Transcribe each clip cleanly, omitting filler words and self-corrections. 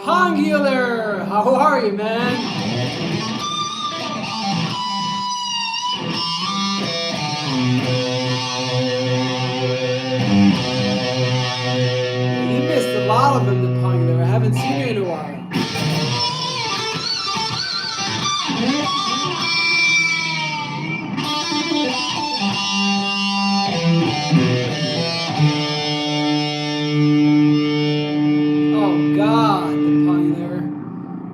Pungular! How are you, man? You missed a lot of them, the Pungular. I haven't seen you in a while. Oh God, the Pungular.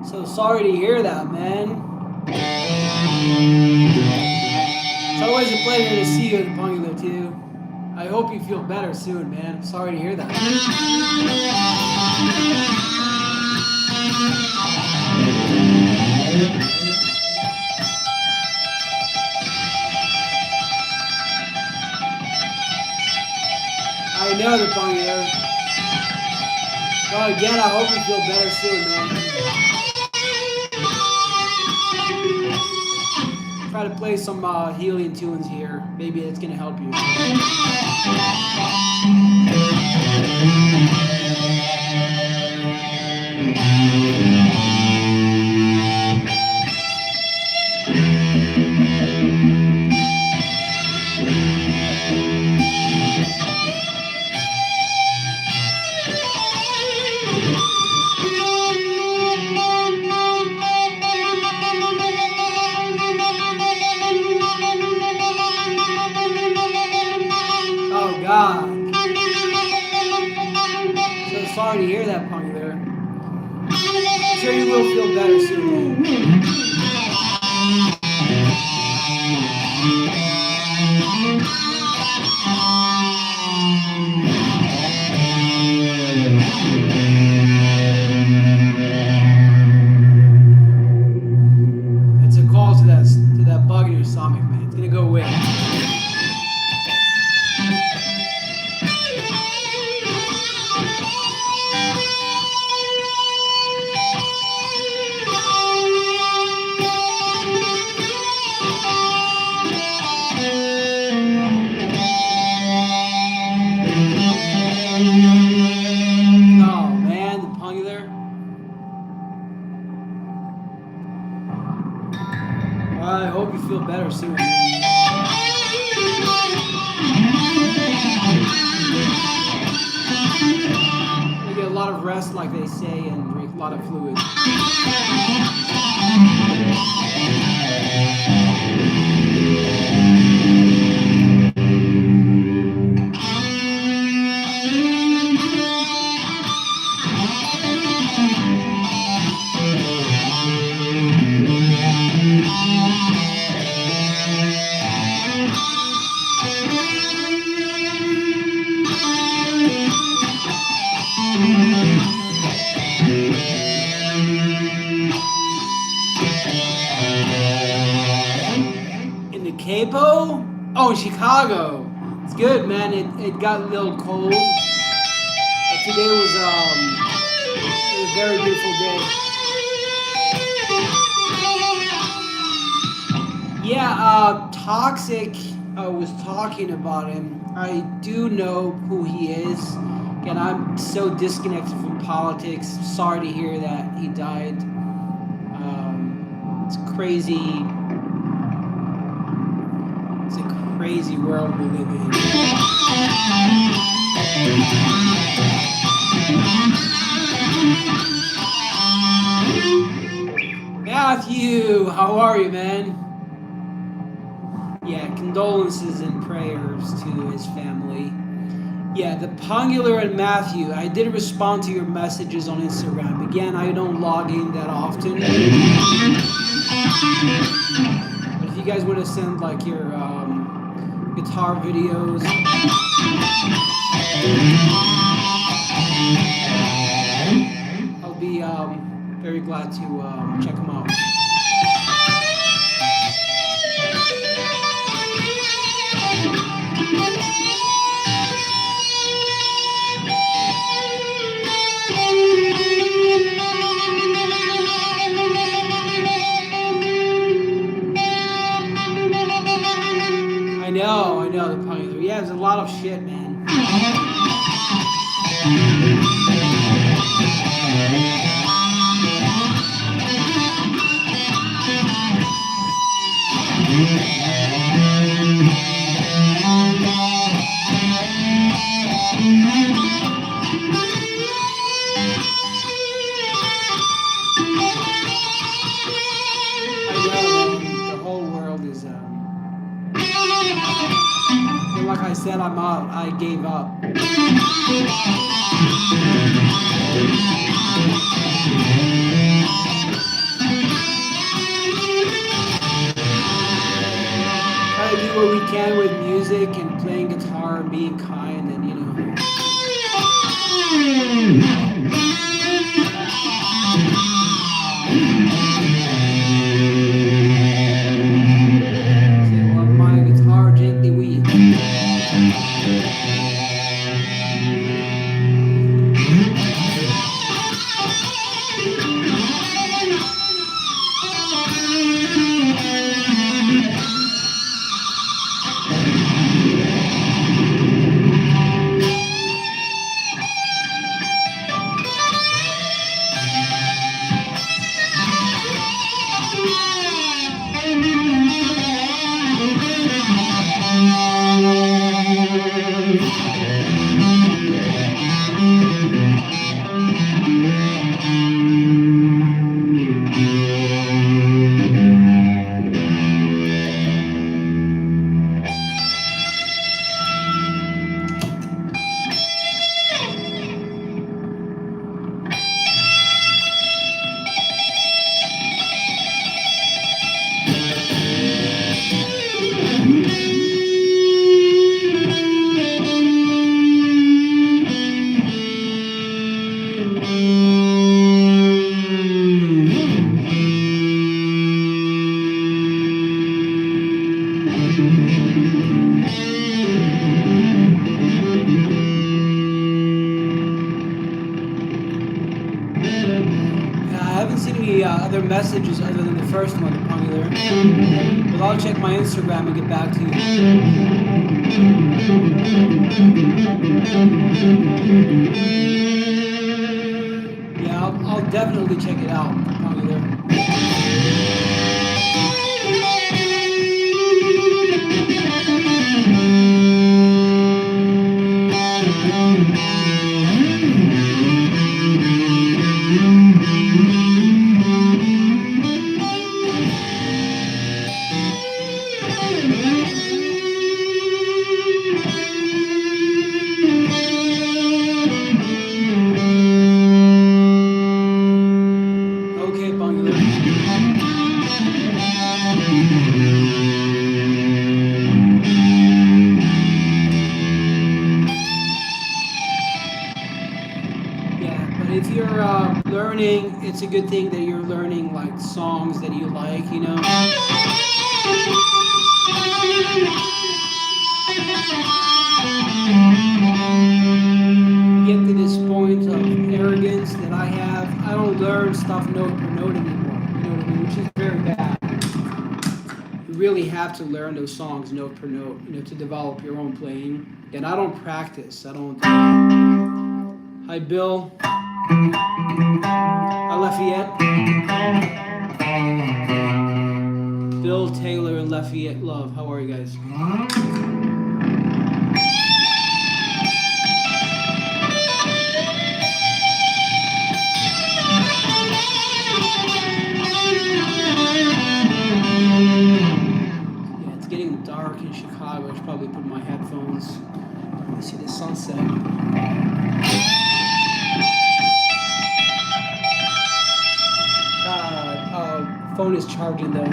So sorry to hear that, man. It's always a pleasure to see you, the Pungular, too. I hope you feel better soon, man. I'm sorry to hear that. I know the Pungular. Well, again, I hope you feel better soon, man. Try to play some healing tunes here. Maybe it's gonna help you. God. So sorry to hear that, Pungular. I'm sure you will feel better soon. It's a call to that bug in your stomach, man. It's gonna go away. I hope you feel better soon. We get a lot of of rest, like they say, and drink a lot of fluid. In the Capo? Oh, in Chicago. It's good, man. It got a little cold. But today was a very beautiful day. Yeah, Toxic was talking about him. I do know who he is. Again, I'm so disconnected from politics. Sorry to hear that he died. It's crazy. It's a crazy world we live in. Matthew, how are you, man? Yeah, condolences and prayers to his family. Yeah, the Pungular and Matthew, I did respond to your messages on Instagram. Again, I don't log in that often. But if you guys want to send like your guitar videos, I'll be very glad to check them out. I know, the Pungular. Yeah, there's a lot of shit, man. The whole world is and like I said, I'm out. I gave up. Try to do what we can with music and playing guitar and being kind and my guitar gently weeps. Other messages other than the first one, the Pungular. But I'll check my Instagram and get back to you. Yeah, I'll definitely check it out, the Pungular. If you're learning, it's a good thing that you're learning like songs that you like, you know. Get to this point of arrogance that I have. I don't learn stuff note per note anymore, you know what I mean, which is very bad. You really have to learn those songs note per note, you know, to develop your own playing. And I don't practice. I don't. Hi, Bill. Hi, Lafayette. Bill, Taylor, and Lafayette Love. How are you guys? Yeah, it's getting dark in Chicago. I should probably put my headphones. Let me see the sunset. Phone is charging though.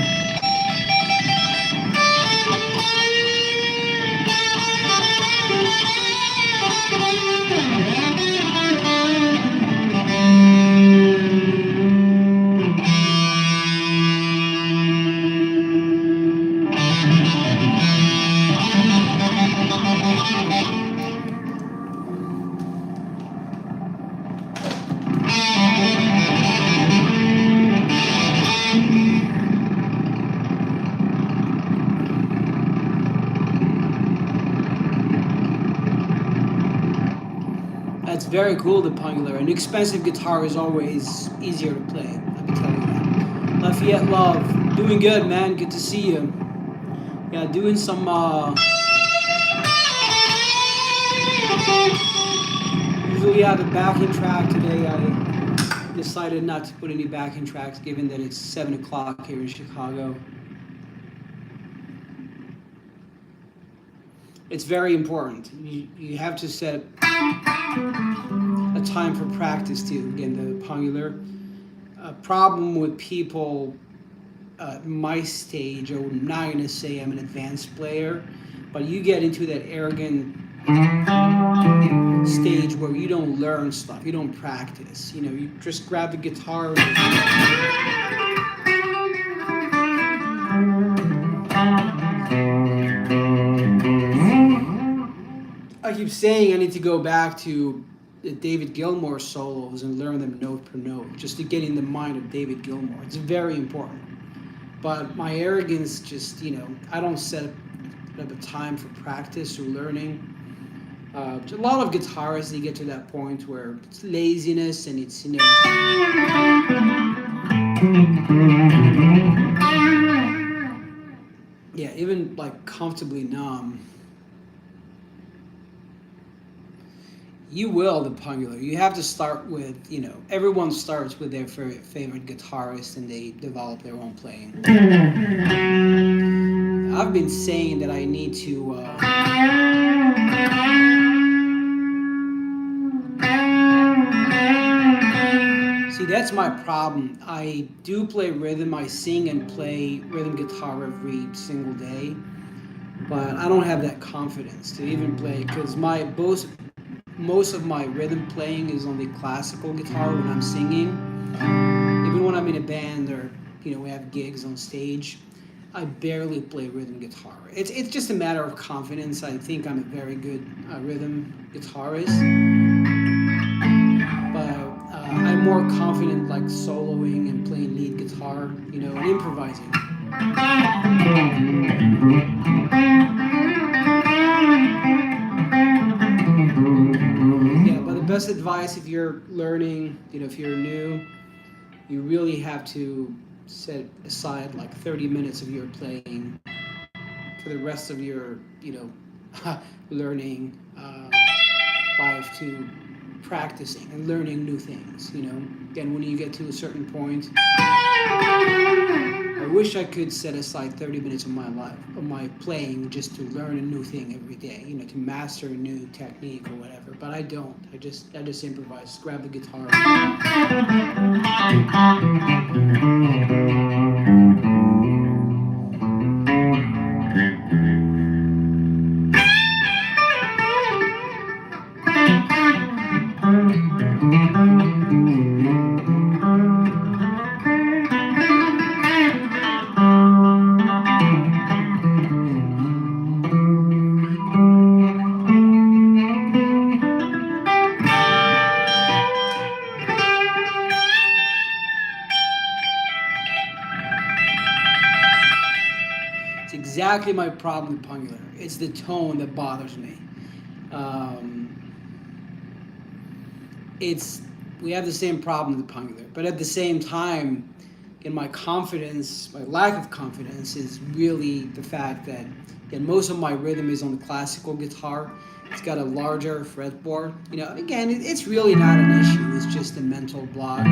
That's very cool, the Pungular. An expensive guitar is always easier to play, I can tell you that. Lafayette Love, doing good, man. Good to see you. Yeah, doing some usually I have a backing track. Today I decided not to put any backing tracks given that it's 7 o'clock here in Chicago. It's very important. You have to set a time for practice too. Again, the Pungular. A problem with people my stage, I'm not going to say I'm an advanced player, but you get into that arrogant stage where you don't learn stuff, you don't practice. You know, you just grab the guitar. I keep saying I need to go back to the David Gilmour solos and learn them note per note, just to get in the mind of David Gilmour. It's very important. But my arrogance just, you know, I don't set up a time for practice or learning. A lot of guitarists, they get to that point where it's laziness and it's, you know, yeah, even like comfortably numb. You will, the Pungular. You have to start with, you know, everyone starts with their favorite guitarist and they develop their own playing. I've been saying that I need to see, that's my problem. I do play rhythm. I sing and play rhythm guitar every single day, but I don't have that confidence to even play because most of my rhythm playing is on the classical guitar when I'm singing. Even when I'm in a band or, you know, we have gigs on stage, I barely play rhythm guitar. It's just a matter of confidence. I think I'm a very good rhythm guitarist, but I'm more confident like soloing and playing lead guitar, you know, and improvising. Yeah, but the best advice if you're learning, you know, if you're new, you really have to set aside like 30 minutes of your playing for the rest of your, you know, learning life to practicing and learning new things, you know. And when you get to a certain point, I wish I could set aside 30 minutes of my life, of my playing, just to learn a new thing every day, you know, to master a new technique or whatever. But I don't. I just improvise, grab the guitar. exactly my problem with Pungular. It's the tone that bothers me. Um, it's we have the same problem with Pungular, but at the same time, in my confidence, my lack of confidence is really the fact that again, most of my rhythm is on the classical guitar. It's got a larger fretboard. Again, it's really not an issue. It's just a mental block.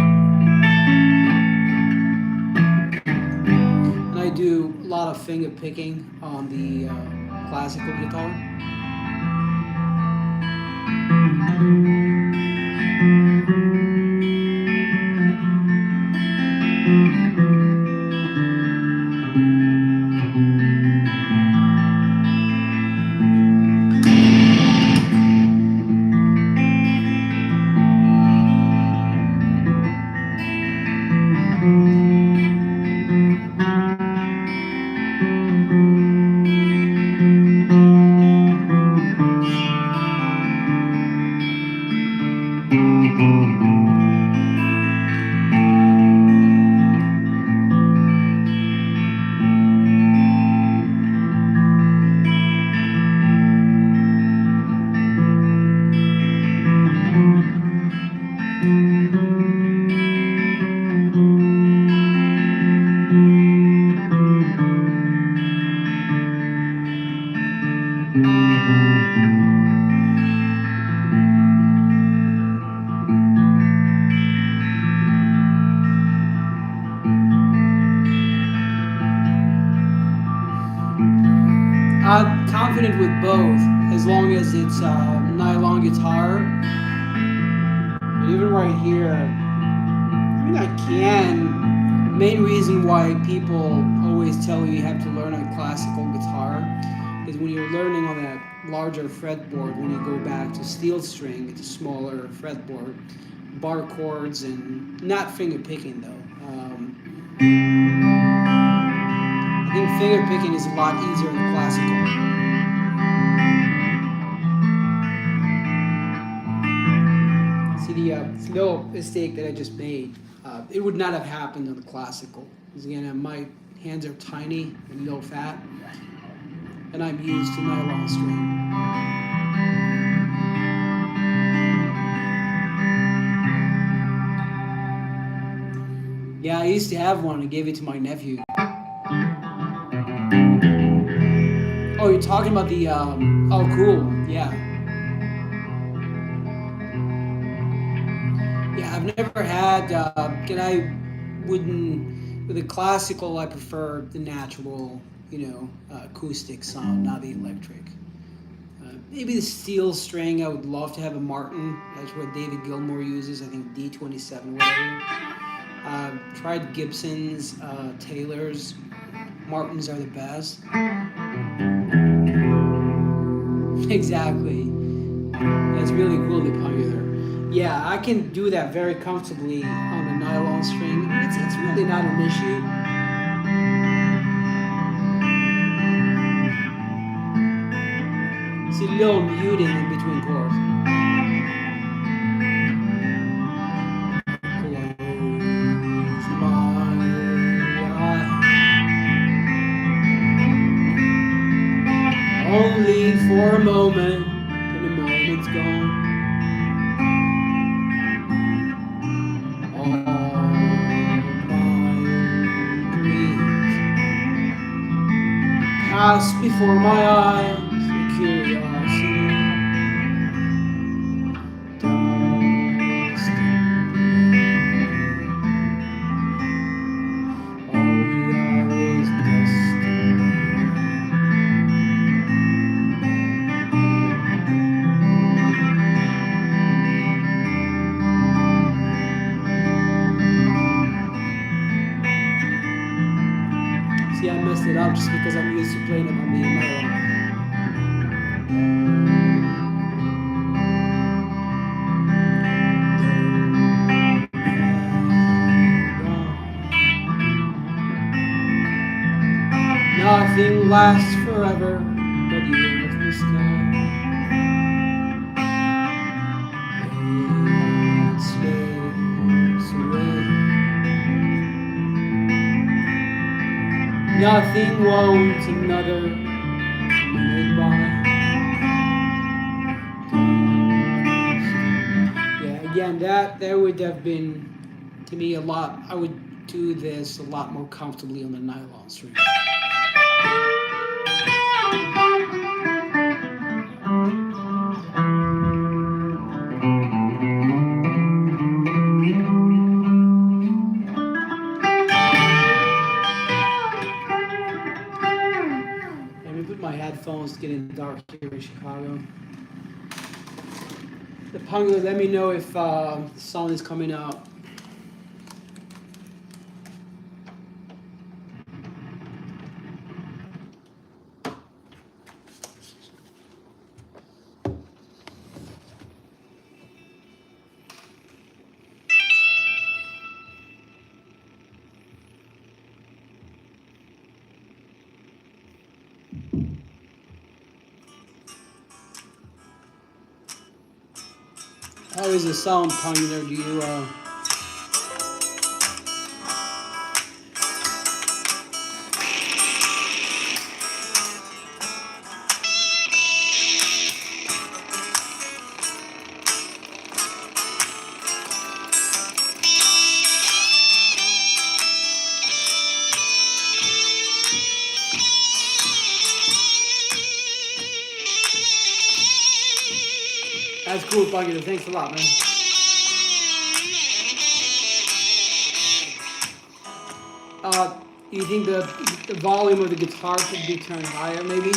And I do a lot of finger picking on the classical guitar. I'm confident with both, as long as it's nylon guitar. But even right here, I mean, I can. Main reason why people always tell you have to learn on classical guitar is when you're learning on that larger fretboard, when you go back to steel string, it's a smaller fretboard, bar chords, and not finger picking though. I think finger picking is a lot easier than classical. See the little mistake that I just made. It would not have happened on the classical. Because again, my hands are tiny and low fat, and I'm used to nylon string. Yeah, I used to have one. I gave it to my nephew. Oh, you're talking about the, oh, cool. Yeah. Yeah, I've never had, with the classical, I prefer the natural, acoustic sound, not the electric. Maybe the steel string, I would love to have a Martin. That's what David Gilmour uses, I think D27, whatever. Tried Gibsons, Taylors. Martins are the best. Exactly. That's really cool, the Pungular. Yeah, I can do that very comfortably on the nylon string. It's really not an issue. See a little muting in between chords. Close my eyes. Only for a moment, and the moment's gone. All my dreams pass before my eyes with curiosity. Dust. All we are is dust. See, I messed it up just because I'm used to playing it on the nylon. Nothing lasts forever but the earth and the sky. It slips away. Nothing won't another minute by. Yeah, again, that would have been to me a lot. I would do this a lot more comfortably on the nylon string. Let me put my headphones. It's getting dark here in Chicago. The Pungler, let me know if the sun is coming out. How is the sound, Pungler? Do you That's cool, Pungler. Thanks a lot, man. You think the volume of the guitar should be turned higher, maybe?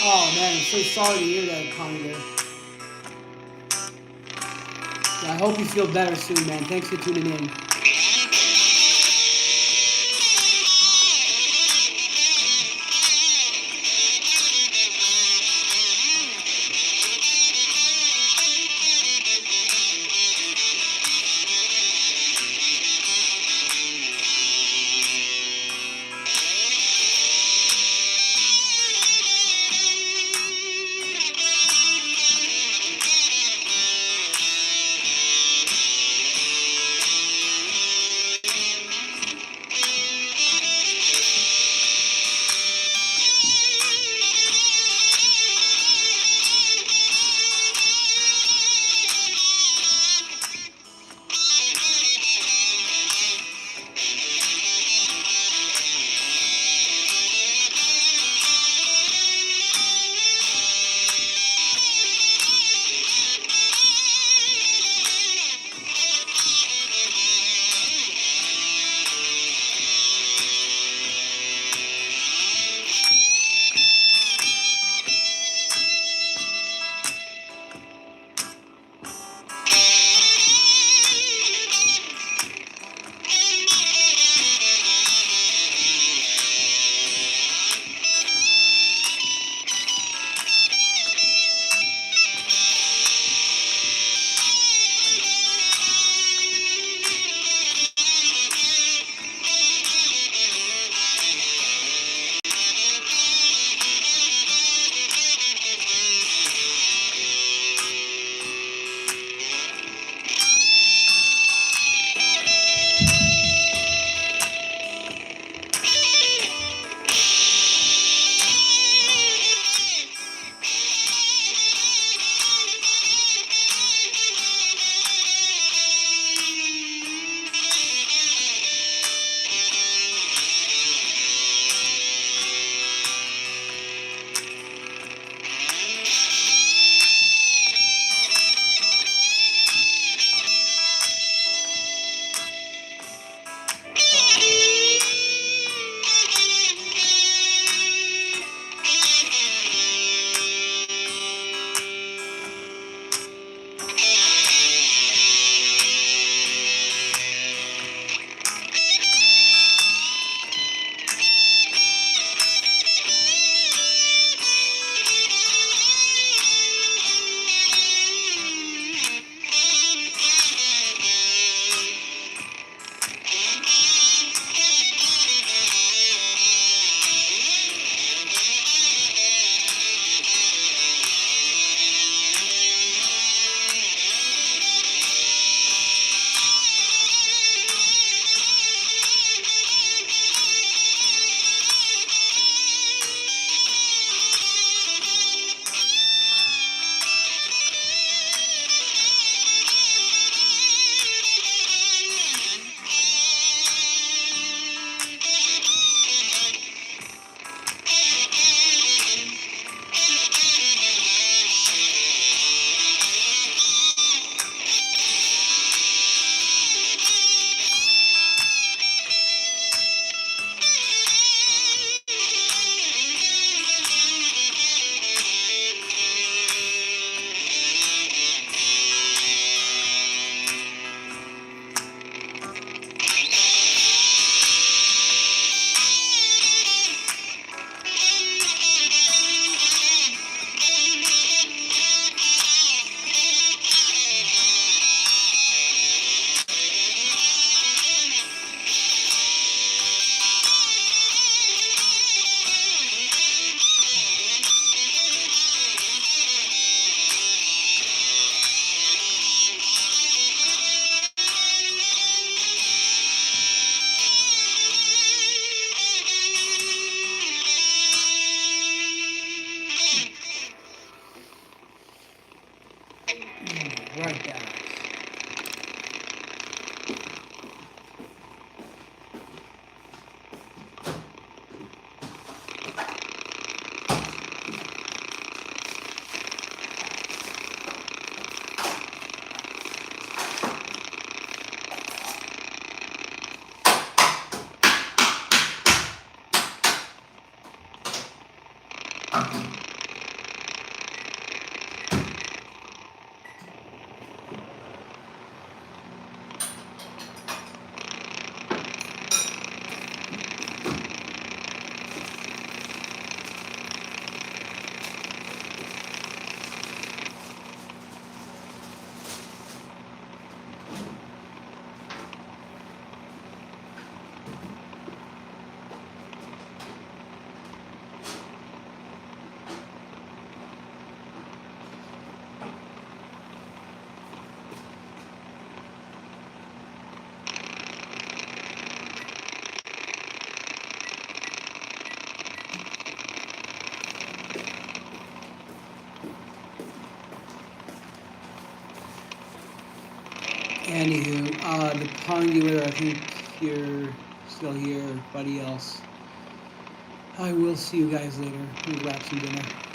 Oh man, I'm so sorry to hear that, Pungler. Yeah, I hope you feel better soon, man. Thanks for tuning in. Anywho, the pong dealer, I think you're still here, everybody else. I will see you guys later. We'll grab some dinner.